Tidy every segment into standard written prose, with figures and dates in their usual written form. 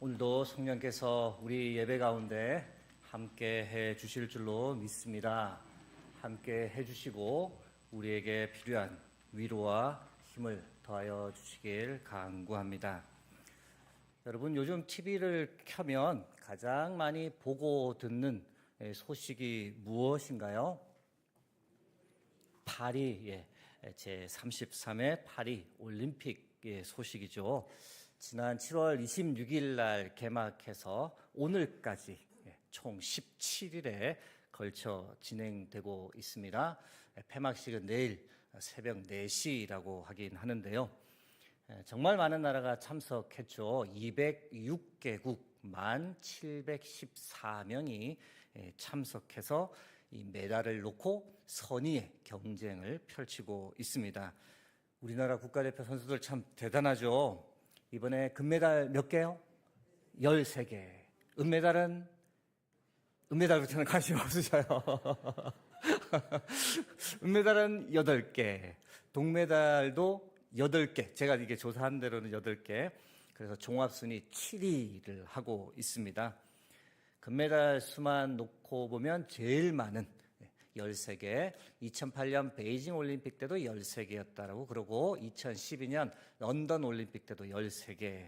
오늘도 성령께서 우리 예배 가운데 함께 해 주실 줄로 믿습니다. 함께 해 주시고 우리에게 필요한 위로와 힘을 더하여 주시길 간구합니다. 여러분, 요즘 TV를 켜면 가장 많이 보고 듣는 소식이 무엇인가요? 파리, 제33회 파리 올림픽의 소식이죠. 지난 7월 26일 날 개막해서 오늘까지 총 17일에 걸쳐 진행되고 있습니다. 폐막식은 내일 새벽 4시라고 하긴 하는데요. 정말 많은 나라가 참석했죠. 206개국 1714명이 참석해서 이 메달을 놓고 선의의 경쟁을 펼치고 있습니다. 우리나라 국가대표 선수들 참 대단하죠. 이번에 금메달 몇 개요? 13개. 은메달부터는 관심 없으셔요. 은메달은 8개. 동메달도 8개. 제가 이게 조사한 대로는 8개. 그래서 종합순위 7위를 하고 있습니다. 금메달 수만 놓고 보면 제일 많은 13개, 2008년 베이징 올림픽 때도 13개였다라고 그러고 2012년 런던 올림픽 때도 13개.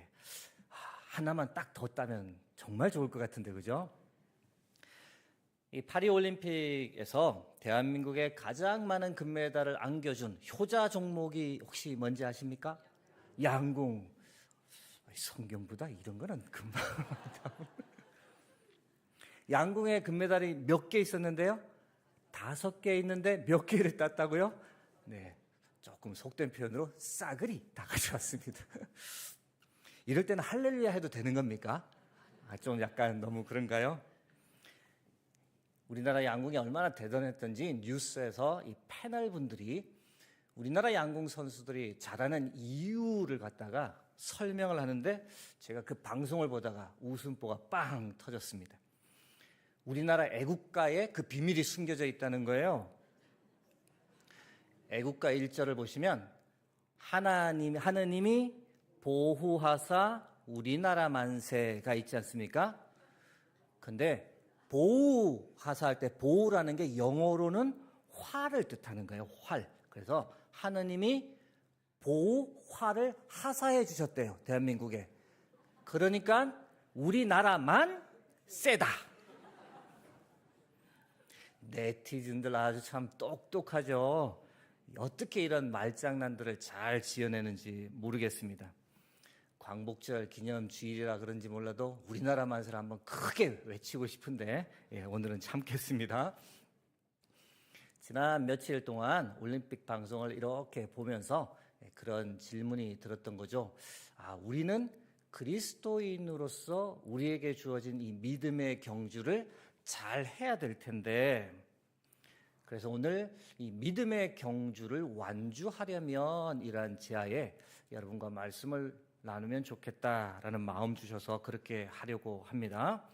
하나만 딱 더 따면 정말 좋을 것 같은데, 그죠? 이 파리 올림픽에서 대한민국에 가장 많은 금메달을 안겨준 효자 종목이 혹시 뭔지 아십니까? 양궁. 성경보다 이런 거는 금방. 양궁에 금메달이 몇 개 있었는데요? 5개 있는데 몇 개를 땄다고요? 네, 조금 속된 표현으로 싸그리 다 가져왔습니다. 이럴 때는 할렐루야 해도 되는 겁니까? 좀 약간 너무 그런가요? 우리나라 양궁이 얼마나 대단했던지 뉴스에서 이 패널 분들이 우리나라 양궁 선수들이 잘하는 이유를 갖다가 설명을 하는데 제가 그 방송을 보다가 웃음보가 빵 터졌습니다. 우리나라 애국가에 그 비밀이 숨겨져 있다는 거예요. 애국가 1절을 보시면 하느님이 보호하사 우리나라 만세가 있지 않습니까? 근데 보호하사 할 때 보호라는 게 영어로는 활을 뜻하는 거예요. 활. 그래서 하느님이 보호활을 하사해 주셨대요. 대한민국에. 그러니까 우리나라만 세다. 네티즌들 아주 참 똑똑하죠. 어떻게 이런 말장난들을 잘 지어내는지 모르겠습니다. 광복절 기념주일이라 그런지 몰라도 우리나라 만세를 한번 크게 외치고 싶은데 오늘은 참겠습니다. 지난 며칠 동안 올림픽 방송을 이렇게 보면서 그런 질문이 들었던 거죠. 우리는 그리스도인으로서 우리에게 주어진 이 믿음의 경주를 잘 해야 될 텐데, 그래서 오늘 이 믿음의 경주를 완주하려면 이란 지하에 여러분과 말씀을 나누면 좋겠다라는 마음 주셔서 그렇게 하려고 합니다.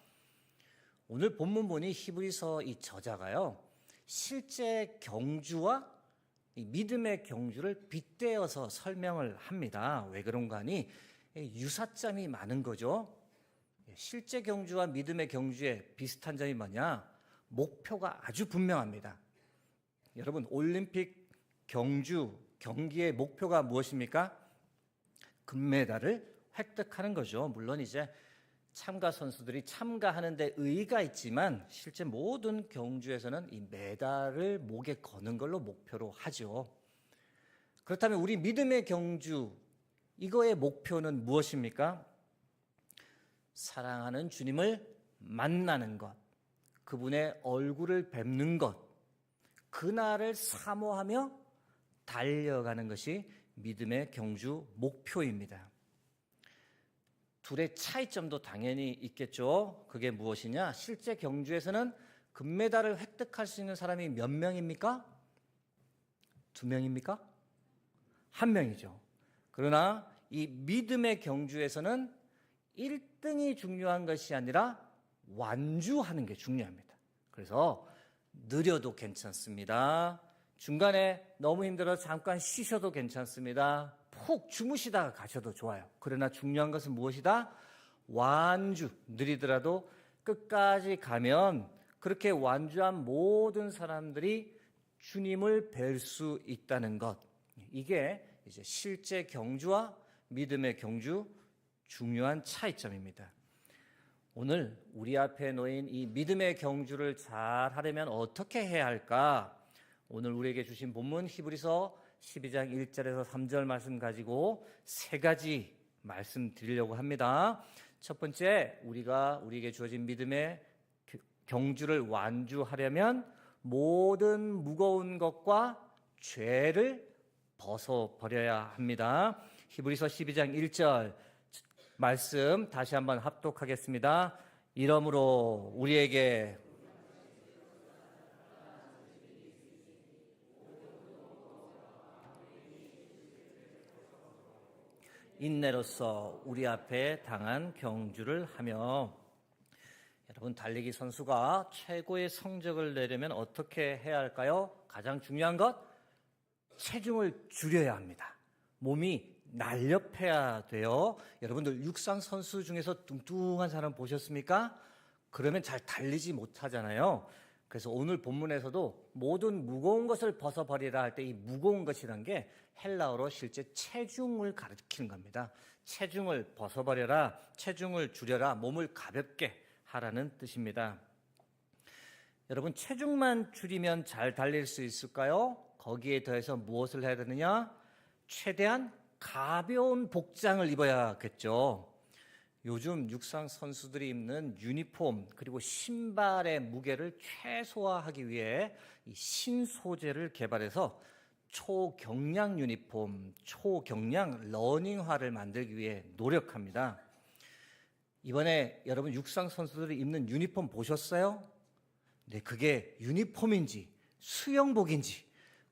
오늘 본문 보니 히브리서 이 저자가요, 실제 경주와 이 믿음의 경주를 빗대어서 설명을 합니다. 왜 그런가 하니 유사점이 많은 거죠. 실제 경주와 믿음의 경주에 비슷한 점이 뭐냐? 목표가 아주 분명합니다. 여러분, 올림픽 경기의 목표가 무엇입니까? 금메달을 획득하는 거죠. 물론 이제 참가 선수들이 참가하는 데 의의가 있지만 실제 모든 경주에서는 이 메달을 목에 거는 걸로 목표로 하죠. 그렇다면 우리 믿음의 경주, 이거의 목표는 무엇입니까? 사랑하는 주님을 만나는 것, 그분의 얼굴을 뵙는 것, 그날을 사모하며 달려가는 것이 믿음의 경주 목표입니다. 둘의 차이점도 당연히 있겠죠. 그게 무엇이냐? 실제 경주에서는 금메달을 획득할 수 있는 사람이 몇 명입니까? 2명입니까? 1명이죠. 그러나 이 믿음의 경주에서는 1등이 중요한 것이 아니라 완주하는 게 중요합니다. 그래서 느려도 괜찮습니다. 중간에 너무 힘들어서 잠깐 쉬셔도 괜찮습니다. 푹 주무시다가 가셔도 좋아요. 그러나 중요한 것은 무엇이다? 완주, 느리더라도 끝까지 가면 그렇게 완주한 모든 사람들이 주님을 뵐 수 있다는 것. 이게 이제 실제 경주와 믿음의 경주 중요한 차이점입니다. 오늘 우리 앞에 놓인 이 믿음의 경주를 잘 하려면 어떻게 해야 할까? 오늘 우리에게 주신 본문 히브리서 12장 1절에서 3절 말씀 가지고 세 가지 말씀드리려고 합니다. 첫 번째, 우리에게 주어진 믿음의 경주를 완주하려면 모든 무거운 것과 죄를 벗어버려야 합니다. 히브리서 12장 1절 말씀 다시 한번 합독하겠습니다. 이러므로 우리에게 인내로서 우리 앞에 당한 경주를 하며. 여러분, 달리기 선수가 최고의 성적을 내려면 어떻게 해야 할까요? 가장 중요한 것, 체중을 줄여야 합니다. 몸이 날렵해야 돼요. 여러분들 육상 선수 중에서 뚱뚱한 사람 보셨습니까? 그러면 잘 달리지 못하잖아요. 그래서 오늘 본문에서도 모든 무거운 것을 벗어버리라 할 때 이 무거운 것이란 게 헬라어로 실제 체중을 가리키는 겁니다. 체중을 벗어버려라, 체중을 줄여라, 몸을 가볍게 하라는 뜻입니다. 여러분, 체중만 줄이면 잘 달릴 수 있을까요? 거기에 더해서 무엇을 해야 되느냐? 최대한 가벼운 복장을 입어야겠죠. 요즘 육상 선수들이 입는 유니폼 그리고 신발의 무게를 최소화하기 위해 이 신소재를 개발해서 초경량 유니폼, 초경량 러닝화를 만들기 위해 노력합니다. 이번에 여러분 육상 선수들이 입는 유니폼 보셨어요? 네, 그게 유니폼인지 수영복인지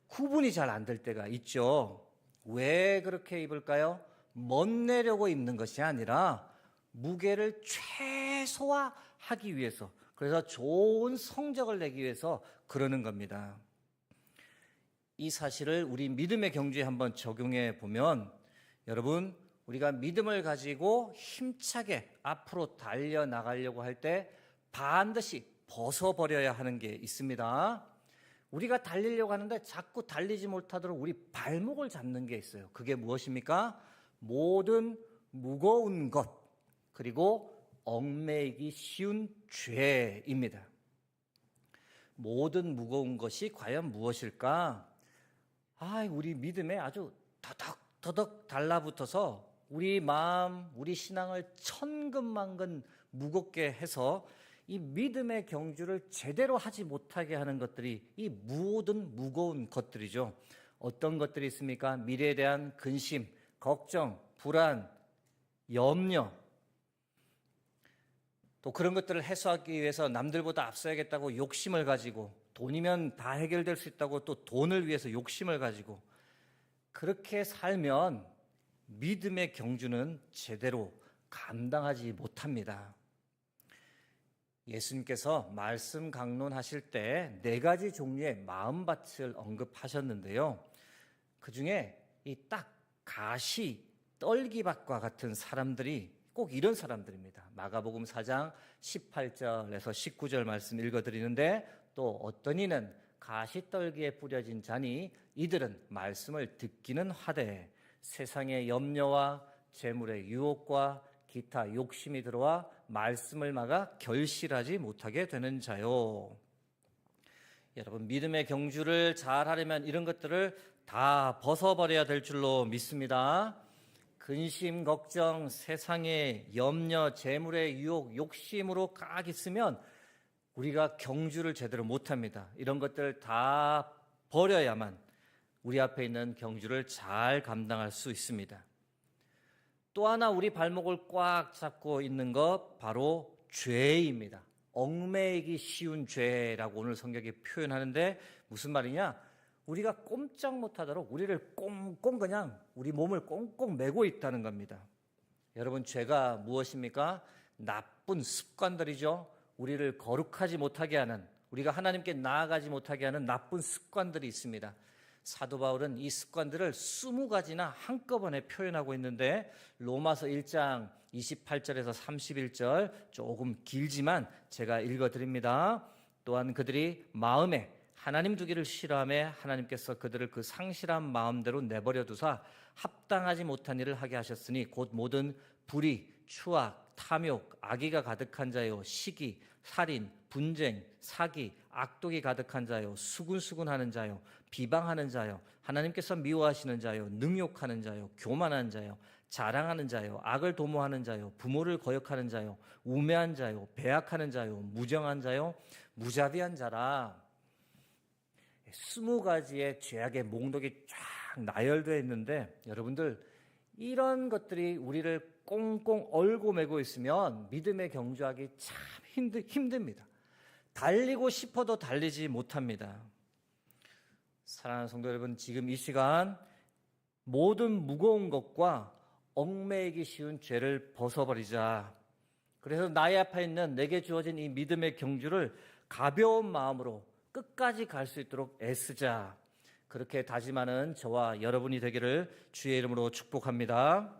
구분이 잘 안 될 때가 있죠. 왜 그렇게 입을까요? 멋내려고 입는 것이 아니라 무게를 최소화하기 위해서, 그래서 좋은 성적을 내기 위해서 그러는 겁니다. 이 사실을 우리 믿음의 경주에 한번 적용해 보면, 여러분, 우리가 믿음을 가지고 힘차게 앞으로 달려나가려고 할 때 반드시 벗어버려야 하는 게 있습니다. 우리가 달리려고 하는데 자꾸 달리지 못하도록 우리 발목을 잡는 게 있어요. 그게 무엇입니까? 모든 무거운 것, 그리고 얽매이기 쉬운 죄입니다. 모든 무거운 것이 과연 무엇일까? 우리 믿음에 아주 더덕 달라붙어서 우리 마음, 우리 신앙을 천근만근 무겁게 해서 이 믿음의 경주를 제대로 하지 못하게 하는 것들이 이 모든 무거운 것들이죠. 어떤 것들이 있습니까? 미래에 대한 근심, 걱정, 불안, 염려, 또 그런 것들을 해소하기 위해서 남들보다 앞서야겠다고 욕심을 가지고, 돈이면 다 해결될 수 있다고 또 돈을 위해서 욕심을 가지고, 그렇게 살면 믿음의 경주는 제대로 감당하지 못합니다. 예수님께서 말씀 강론하실 때 4가지 종류의 마음밭을 언급하셨는데요. 그 중에 이 딱 가시, 떨기밭과 같은 사람들이 꼭 이런 사람들입니다. 마가복음 4장 18절에서 19절 말씀 읽어드리는데, 또 어떤 이는 가시떨기에 뿌려진 자니 이들은 말씀을 듣기는 하되 세상의 염려와 재물의 유혹과 기타 욕심이 들어와 말씀을 막아 결실하지 못하게 되는 자요. 여러분, 믿음의 경주를 잘 하려면 이런 것들을 다 벗어버려야 될 줄로 믿습니다. 근심, 걱정, 세상의 염려, 재물의 유혹, 욕심으로 꽉 있으면 우리가 경주를 제대로 못합니다. 이런 것들을 다 버려야만 우리 앞에 있는 경주를 잘 감당할 수 있습니다. 또 하나 우리 발목을 꽉 잡고 있는 것, 바로 죄입니다. 얽매이기 쉬운 죄라고 오늘 성경이 표현하는데, 무슨 말이냐? 우리가 꼼짝 못하도록 우리를 꽁꽁 그냥 우리 몸을 꽁꽁 매고 있다는 겁니다. 여러분, 죄가 무엇입니까? 나쁜 습관들이죠. 우리를 거룩하지 못하게 하는, 우리가 하나님께 나아가지 못하게 하는 나쁜 습관들이 있습니다. 사도 바울은 이 습관들을 20가지나 한꺼번에 표현하고 있는데 로마서 1장 28절에서 31절 조금 길지만 제가 읽어드립니다. 또한 그들이 마음에 하나님 두기를 싫어하며 하나님께서 그들을 그 상실한 마음대로 내버려 두사 합당하지 못한 일을 하게 하셨으니 곧 모든 불의, 추악, 탐욕, 악의가 가득한 자요, 시기, 살인, 분쟁, 사기, 악독이 가득한 자요, 수군수군하는 자요, 비방하는 자요, 하나님께서 미워하시는 자요, 능욕하는 자요, 교만한 자요, 자랑하는 자요, 악을 도모하는 자요, 부모를 거역하는 자요, 우매한 자요, 배약하는 자요, 무정한 자요, 무자비한 자라. 20가지의 죄악의 목록이 쫙 나열되어 있는데 여러분들 이런 것들이 우리를 꽁꽁 얼고 매고 있으면 믿음의 경주하기 참 힘듭니다. 달리고 싶어도 달리지 못합니다. 사랑하는 성도 여러분, 지금 이 시간 모든 무거운 것과 얽매이기 쉬운 죄를 벗어버리자. 그래서 나의 앞에 있는 내게 주어진 이 믿음의 경주를 가벼운 마음으로 끝까지 갈 수 있도록 애쓰자. 그렇게 다짐하는 저와 여러분이 되기를 주의 이름으로 축복합니다.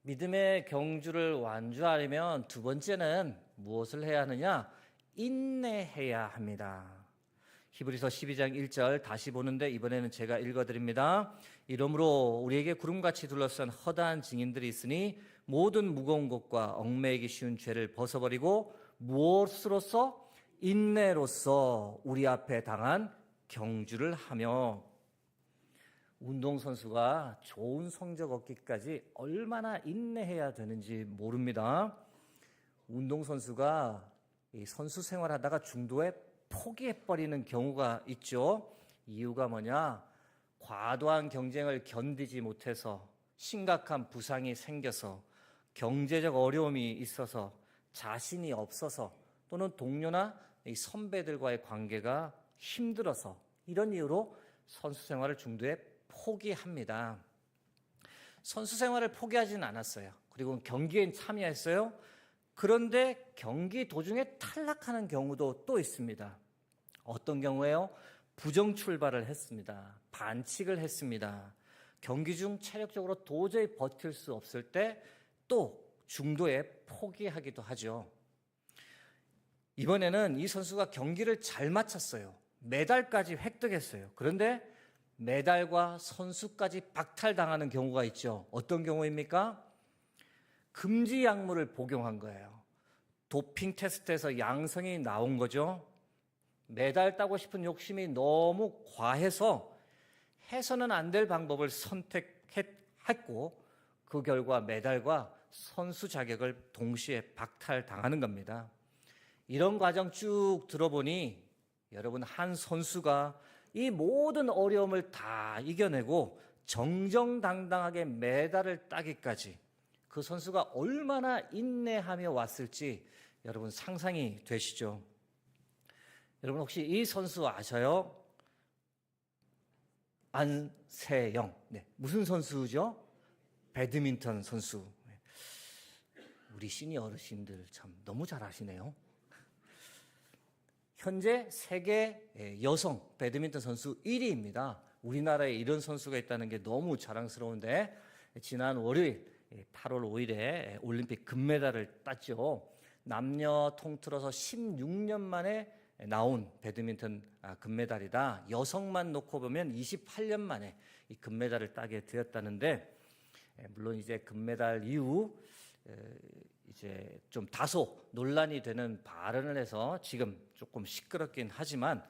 믿음의 경주를 완주하려면 두 번째는 무엇을 해야 하느냐? 인내해야 합니다. 히브리서 12장 1절 다시 보는데 이번에는 제가 읽어드립니다. 이러므로 우리에게 구름같이 둘러싼 허다한 증인들이 있으니 모든 무거운 것과 얽매이기 쉬운 죄를 벗어버리고 무엇으로써? 인내로써 우리 앞에 당한 경주를 하며. 운동선수가 좋은 성적 얻기까지 얼마나 인내해야 되는지 모릅니다. 운동선수가 이 선수 생활하다가 중도에 포기해버리는 경우가 있죠. 이유가 뭐냐? 과도한 경쟁을 견디지 못해서 심각한 부상이 생겨서 경제적 어려움이 있어서 자신이 없어서 또는 동료나 이 선배들과의 관계가 힘들어서 이런 이유로 선수 생활을 중도에 포기합니다. 선수 생활을 포기하지는 않았어요. 그리고 경기에 참여했어요. 그런데 경기 도중에 탈락하는 경우도 또 있습니다. 어떤 경우에요? 부정 출발을 했습니다. 반칙을 했습니다. 경기 중 체력적으로 도저히 버틸 수 없을 때 또 중도에 포기하기도 하죠. 이번에는 이 선수가 경기를 잘 마쳤어요. 메달까지 획득했어요. 그런데 메달과 선수까지 박탈당하는 경우가 있죠. 어떤 경우입니까? 금지 약물을 복용한 거예요. 도핑 테스트에서 양성이 나온 거죠. 메달 따고 싶은 욕심이 너무 과해서 해서는 안 될 방법을 선택했고 그 결과 메달과 선수 자격을 동시에 박탈당하는 겁니다. 이런 과정 쭉 들어보니 여러분, 한 선수가 이 모든 어려움을 다 이겨내고 정정당당하게 메달을 따기까지 그 선수가 얼마나 인내하며 왔을지 여러분 상상이 되시죠? 여러분 혹시 이 선수 아셔요? 안세영. 네, 무슨 선수죠? 배드민턴 선수. 우리 시니어 어르신들 참 너무 잘 아시네요. 현재 세계 여성 배드민턴 선수 1위입니다. 우리나라에 이런 선수가 있다는 게 너무 자랑스러운데 지난 월요일 8월 5일에 올림픽 금메달을 땄죠. 남녀 통틀어서 16년 만에 나온 배드민턴 금메달이다. 여성만 놓고 보면 28년 만에 이 금메달을 따게 되었다는데, 물론 이제 금메달 이후 이제 좀 다소 논란이 되는 발언을 해서 지금 조금 시끄럽긴 하지만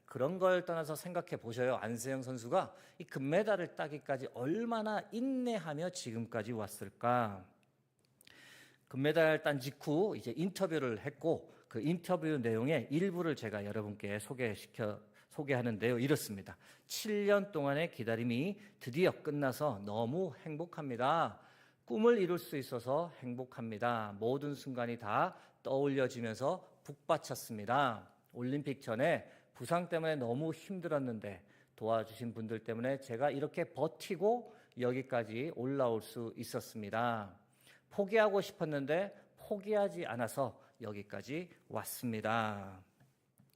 그런 걸 떠나서 생각해 보셔요. 안세영 선수가 이 금메달을 따기까지 얼마나 인내하며 지금까지 왔을까. 금메달 딴 직후 이제 인터뷰를 했고 그 인터뷰 내용의 일부를 제가 여러분께 소개하는데요. 이렇습니다. 7년 동안의 기다림이 드디어 끝나서 너무 행복합니다. 꿈을 이룰 수 있어서 행복합니다. 모든 순간이 다 떠올려지면서 북받쳤습니다. 올림픽 전에 부상 때문에 너무 힘들었는데 도와주신 분들 때문에 제가 이렇게 버티고 여기까지 올라올 수 있었습니다. 포기하고 싶었는데 포기하지 않아서 여기까지 왔습니다.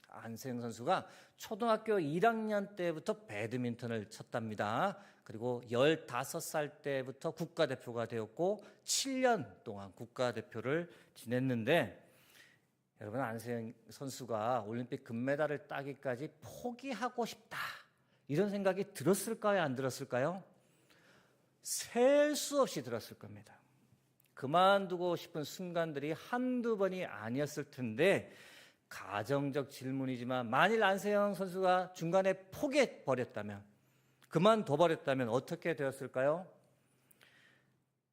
안세영 선수가 초등학교 1학년 때부터 배드민턴을 쳤답니다. 그리고 15살 때부터 국가대표가 되었고 7년 동안 국가대표를 지냈는데, 여러분, 안세영 선수가 올림픽 금메달을 따기까지 포기하고 싶다, 이런 생각이 들었을까요? 안 들었을까요? 셀 수 없이 들었을 겁니다. 그만두고 싶은 순간들이 한두 번이 아니었을 텐데, 가정적 질문이지만 만일 안세영 선수가 중간에 포기해버렸다면, 그만둬버렸다면 어떻게 되었을까요?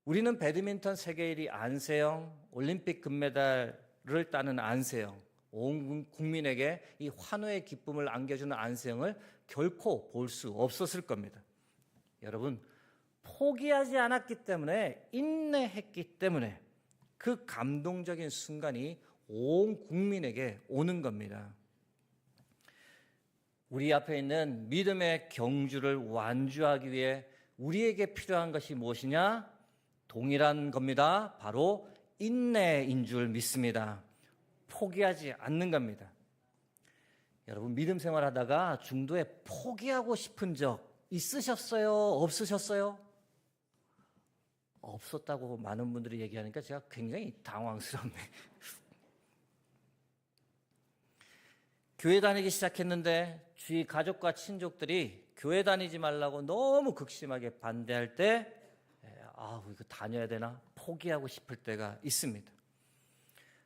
우리는 배드민턴 세계 1위 안세영, 올림픽 금메달을 따는 안세영, 온 국민에게 이 환호의 기쁨을 안겨주는 안세영을 결코 볼 수 없었을 겁니다. 여러분, 포기하지 않았기 때문에, 인내했기 때문에 그 감동적인 순간이 온 국민에게 오는 겁니다. 우리 앞에 있는 믿음의 경주를 완주하기 위해 우리에게 필요한 것이 무엇이냐? 동일한 겁니다. 바로 인내인 줄 믿습니다. 포기하지 않는 겁니다. 여러분, 믿음 생활하다가 중도에 포기하고 싶은 적 있으셨어요? 없으셨어요? 없었다고 많은 분들이 얘기하니까 제가 굉장히 당황스럽네. 교회 다니기 시작했는데 주위 가족과 친족들이 교회 다니지 말라고 너무 극심하게 반대할 때, 이거 다녀야 되나? 포기하고 싶을 때가 있습니다.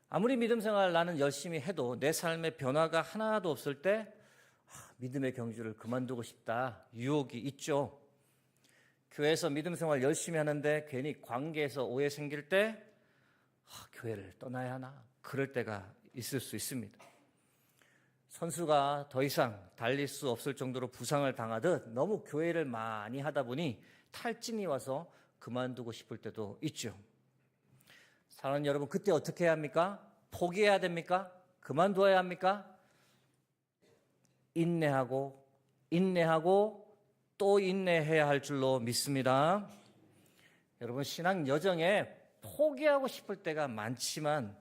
아무리 믿음 생활 나는 열심히 해도 내 삶의 변화가 하나도 없을 때, 믿음의 경주를 그만두고 싶다, 유혹이 있죠. 교회에서 믿음 생활 열심히 하는데 괜히 관계에서 오해 생길 때, 교회를 떠나야 하나? 그럴 때가 있을 수 있습니다. 선수가 더 이상 달릴 수 없을 정도로 부상을 당하듯 너무 교회를 많이 하다 보니 탈진이 와서 그만두고 싶을 때도 있죠. 사랑하는 여러분, 그때 어떻게 해야 합니까? 포기해야 됩니까? 그만둬야 합니까? 인내하고 또 인내해야 할 줄로 믿습니다. 여러분, 신앙 여정에 포기하고 싶을 때가 많지만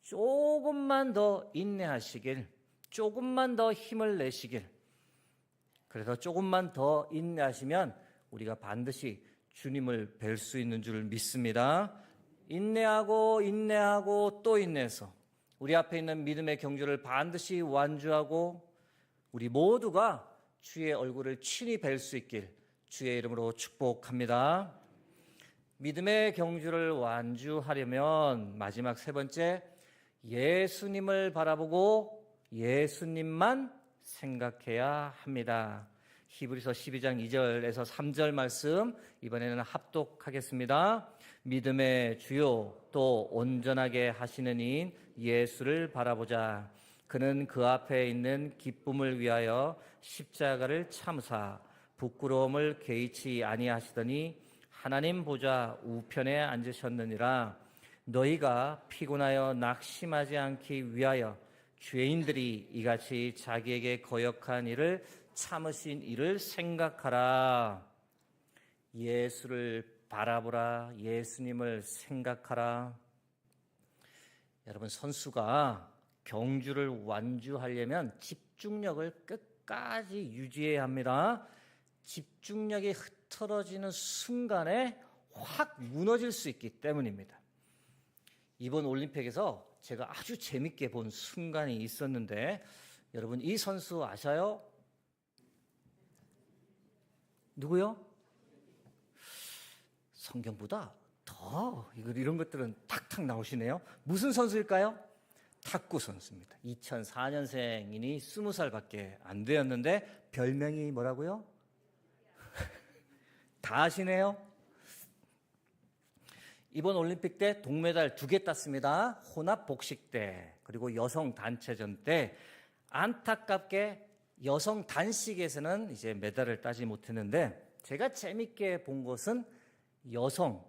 조금만 더 인내하시길, 조금만 더 힘을 내시길, 그래서 조금만 더 인내하시면 우리가 반드시 주님을 뵐 수 있는 줄 믿습니다. 인내하고 또 인내해서 우리 앞에 있는 믿음의 경주를 반드시 완주하고 우리 모두가 주의 얼굴을 친히 뵐 수 있길 주의 이름으로 축복합니다. 믿음의 경주를 완주하려면 마지막 세 번째, 예수님을 바라보고 예수님만 생각해야 합니다. 히브리서 12장 2절에서 3절 말씀 이번에는 합독하겠습니다. 믿음의 주요 또 온전하게 하시는 이인 예수를 바라보자. 그는 그 앞에 있는 기쁨을 위하여 십자가를 참사 부끄러움을 개의치 아니하시더니 하나님 보좌 우편에 앉으셨느니라. 너희가 피곤하여 낙심하지 않기 위하여 죄인들이 이같이 자기에게 거역한 일을 참으신 이를 생각하라. 예수를 바라보라. 예수님을 생각하라. 여러분, 선수가 경주를 완주하려면 집중력을 끝까지 유지해야 합니다. 집중력이 흐트러지는 순간에 확 무너질 수 있기 때문입니다. 이번 올림픽에서 제가 아주 재밌게 본 순간이 있었는데, 여러분, 이 선수 아셔요? 누구요? 성경보다 더 이런 것들은 탁탁 나오시네요. 무슨 선수일까요? 탁구 선수입니다. 2004년생이니 20살밖에 안 되었는데 별명이 뭐라고요? 다 아시네요. 이번 올림픽 때 동메달 2개 땄습니다. 혼합 복식대 그리고 여성 단체전 때. 안타깝게 여성 단식에서는 이제 메달을 따지 못했는데, 제가 재밌게 본 것은 여성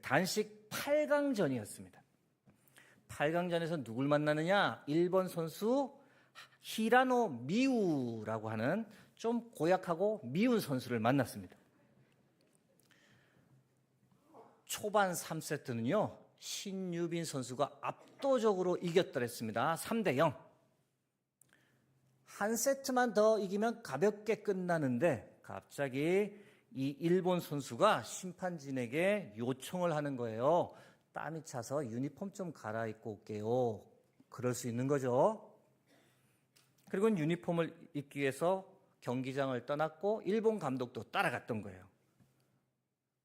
단식 8강전이었습니다. 8강전에서 누굴 만나느냐? 일본 선수 히라노 미우라고 하는 좀 고약하고 미운 선수를 만났습니다. 초반 3세트는요, 신유빈 선수가 압도적으로 이겼더랬습니다. 3대0. 한 세트만 더 이기면 가볍게 끝나는데 갑자기 이 일본 선수가 심판진에게 요청을 하는 거예요. 땀이 차서 유니폼 좀 갈아입고 올게요. 그럴 수 있는 거죠. 그리고 유니폼을 입기 위해서 경기장을 떠났고 일본 감독도 따라갔던 거예요.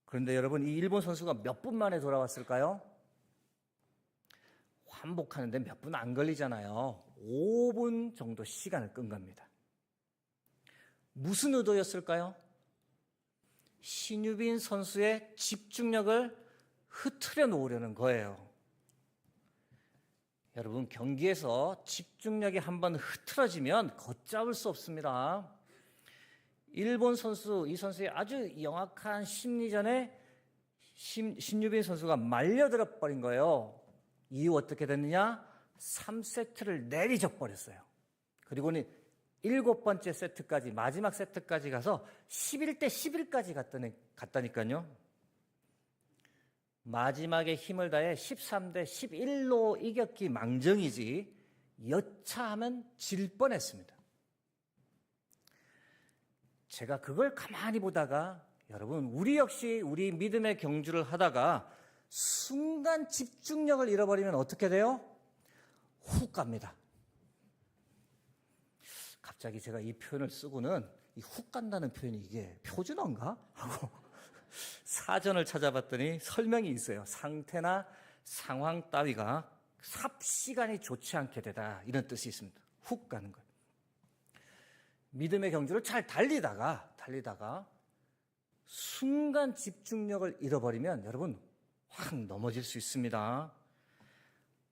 그런데 여러분, 이 일본 선수가 몇 분 만에 돌아왔을까요? 환복하는데 몇 분 안 걸리잖아요. 5분 정도 시간을 끈 겁니다. 무슨 의도였을까요? 신유빈 선수의 집중력을 흐트려 놓으려는 거예요. 여러분, 경기에서 집중력이 한번 흐트러지면 걷잡을 수 없습니다. 일본 선수, 이 선수의 아주 영악한 심리전에 신유빈 선수가 말려들어 버린 거예요. 이후 어떻게 됐느냐? 3세트를 내리적 버렸어요. 그리고는 7번째 세트까지, 마지막 세트까지 가서 11대 11까지 갔다니까요. 마지막에 힘을 다해 13대 11로 이겼기 망정이지 여차하면 질 뻔했습니다. 제가 그걸 가만히 보다가 여러분, 우리 역시 우리 믿음의 경주를 하다가 순간 집중력을 잃어버리면 어떻게 돼요? 훅 갑니다. 갑자기 제가 이 표현을 쓰고는 이 훅 간다는 표현이 이게 표준어인가? 하고 사전을 찾아봤더니 설명이 있어요. 상태나 상황 따위가 삽시간이 좋지 않게 되다, 이런 뜻이 있습니다. 훅 가는 거예요. 믿음의 경주를 잘 달리다가 순간 집중력을 잃어버리면 여러분 확 넘어질 수 있습니다.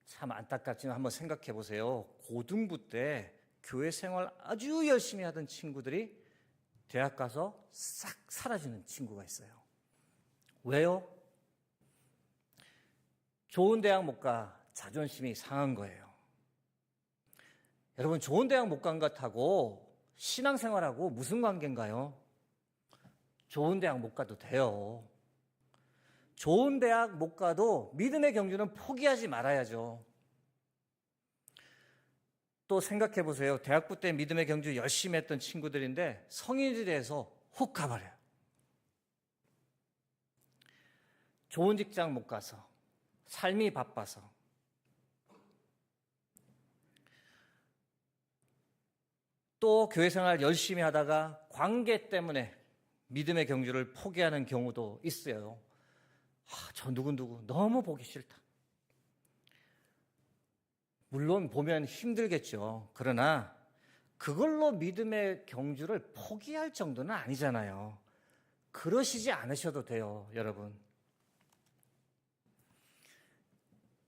참 안타깝지만 한번 생각해 보세요. 고등부 때 교회 생활 아주 열심히 하던 친구들이 대학 가서 싹 사라지는 친구가 있어요. 왜요? 좋은 대학 못 가, 자존심이 상한 거예요. 여러분, 좋은 대학 못 간 것하고 신앙생활하고 무슨 관계인가요? 좋은 대학 못 가도 돼요. 좋은 대학 못 가도 믿음의 경주는 포기하지 말아야죠. 또 생각해 보세요. 대학부 때 믿음의 경주 열심히 했던 친구들인데 성인이 돼서 훅 가버려요. 좋은 직장 못 가서, 삶이 바빠서, 또 교회 생활 열심히 하다가 관계 때문에 믿음의 경주를 포기하는 경우도 있어요. 저 누구 너무 보기 싫다. 물론 보면 힘들겠죠. 그러나 그걸로 믿음의 경주를 포기할 정도는 아니잖아요. 그러시지 않으셔도 돼요, 여러분.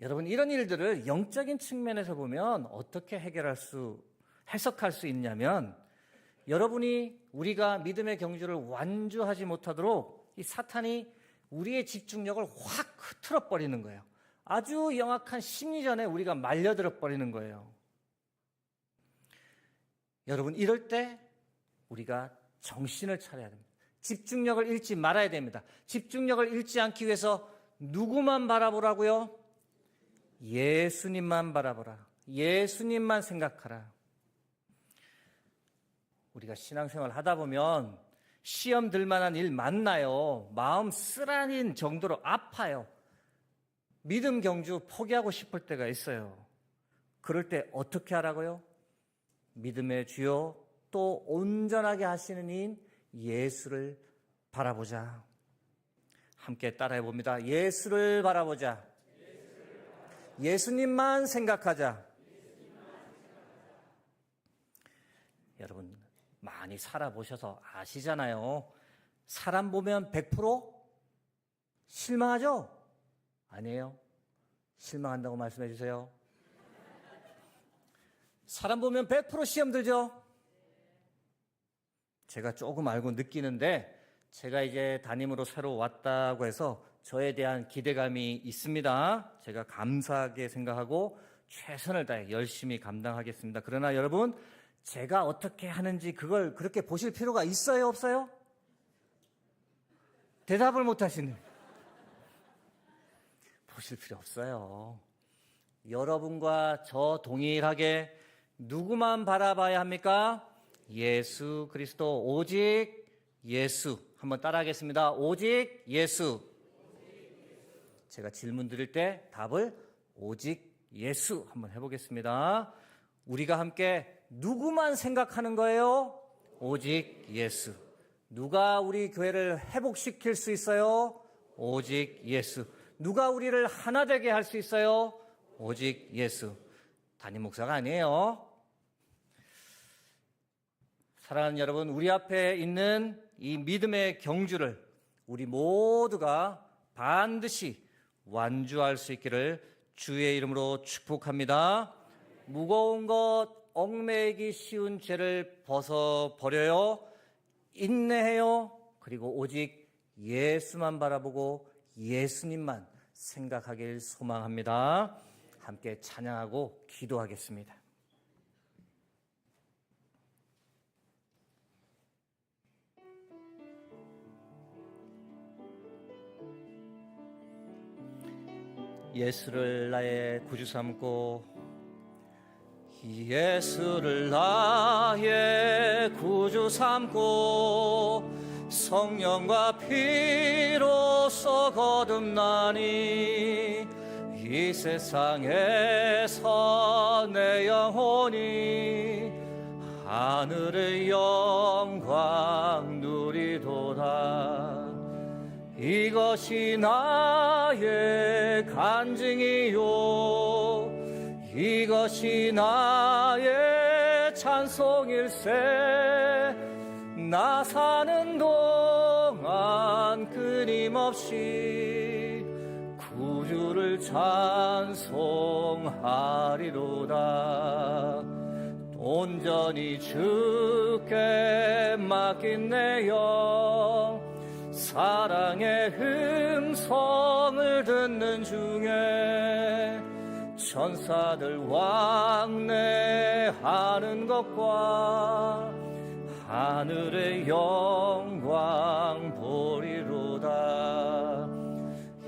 여러분, 이런 일들을 영적인 측면에서 보면 어떻게 해석할 수 있냐면, 여러분이 우리가 믿음의 경주를 완주하지 못하도록 이 사탄이 우리의 집중력을 확 흐트러 버리는 거예요. 아주 영악한 심리전에 우리가 말려들어 버리는 거예요. 여러분, 이럴 때 우리가 정신을 차려야 됩니다. 집중력을 잃지 말아야 됩니다. 집중력을 잃지 않기 위해서 누구만 바라보라고요? 예수님만 바라보라. 예수님만 생각하라. 우리가 신앙생활 하다 보면 시험 들 만한 일 만나요. 마음 쓰라린 정도로 아파요. 믿음 경주 포기하고 싶을 때가 있어요. 그럴 때 어떻게 하라고요? 믿음의 주요 또 온전하게 하시는 이인 예수를 바라보자. 함께 따라해 봅니다. 예수를 바라보자. 예수님만 생각하자. 여러분, 많이 살아보셔서 아시잖아요. 사람 보면 100% 실망하죠? 아니에요. 실망한다고 말씀해 주세요. 사람 보면 100% 시험 들죠? 제가 조금 알고 느끼는데, 제가 이제 담임으로 새로 왔다고 해서 저에 대한 기대감이 있습니다. 제가 감사하게 생각하고 최선을 다해 열심히 감당하겠습니다. 그러나 여러분, 제가 어떻게 하는지 그걸 그렇게 보실 필요가 있어요, 없어요? 대답을 못 하시네. 보실 필요 없어요. 여러분과 저 동일하게 누구만 바라봐야 합니까? 예수 그리스도, 오직 예수. 한번 따라하겠습니다. 오직 예수. 제가 질문 드릴 때 답을 오직 예수 한번 해보겠습니다. 우리가 함께 누구만 생각하는 거예요? 오직 예수. 누가 우리 교회를 회복시킬 수 있어요? 오직 예수. 누가 우리를 하나 되게 할 수 있어요? 오직 예수. 담임 목사가 아니에요. 사랑하는 여러분, 우리 앞에 있는 이 믿음의 경주를 우리 모두가 반드시 완주할 수 있기를 주의 이름으로 축복합니다. 무거운 것, 얽매이기 쉬운 죄를 벗어버려요. 인내해요. 그리고 오직 예수만 바라보고 예수님만 생각하길 소망합니다. 함께 찬양하고 기도하겠습니다. 예수를 나의 구주 삼고 예수를 나의 구주 삼고 성령과 피로써 거듭나니 이 세상에서 내 영혼이 하늘의 영광 누리도다. 이것이 나의 간증이요, 이것이 나의 찬송일세. 나 사는 동안 끊임없이 구주를 찬송하리로다. 온전히 주께 맡긴 내 영, 사랑의 음성을 듣는 중에 천사들 왕래하는 것과 하늘의 영광 보리로다.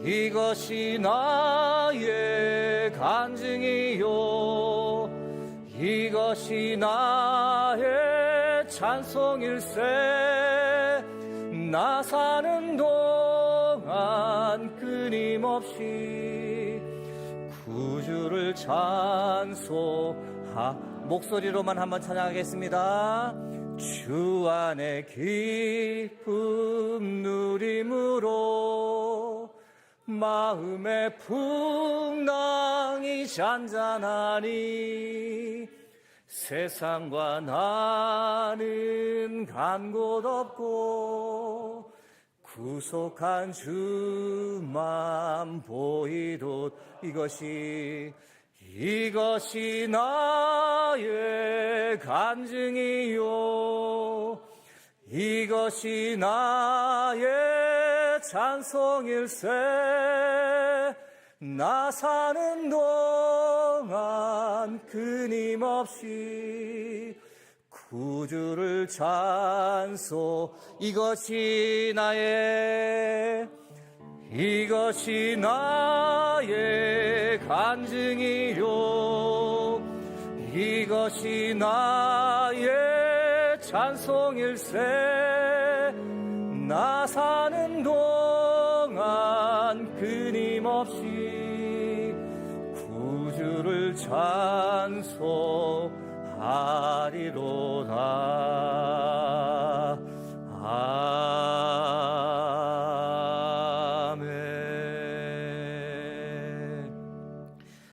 이것이 나의 간증이요, 이것이 나의 찬송일세. 나 사는 동안 끊임없이 구주를 목소리로만 한번 찬양하겠습니다. 주 안에 기쁨 누림으로 마음의 풍랑이 잔잔하니 세상과 나는 간 곳 없고 구속한 주만 보이도다. 이것이 나의 간증이요, 이것이 나의 찬송일세. 나 사는 동안 끊임없이 구주를 이것이 나의 간증이요, 이것이 나의 찬송일세. 나 사는 동안 끊임없이 구주를 찬송하리로다.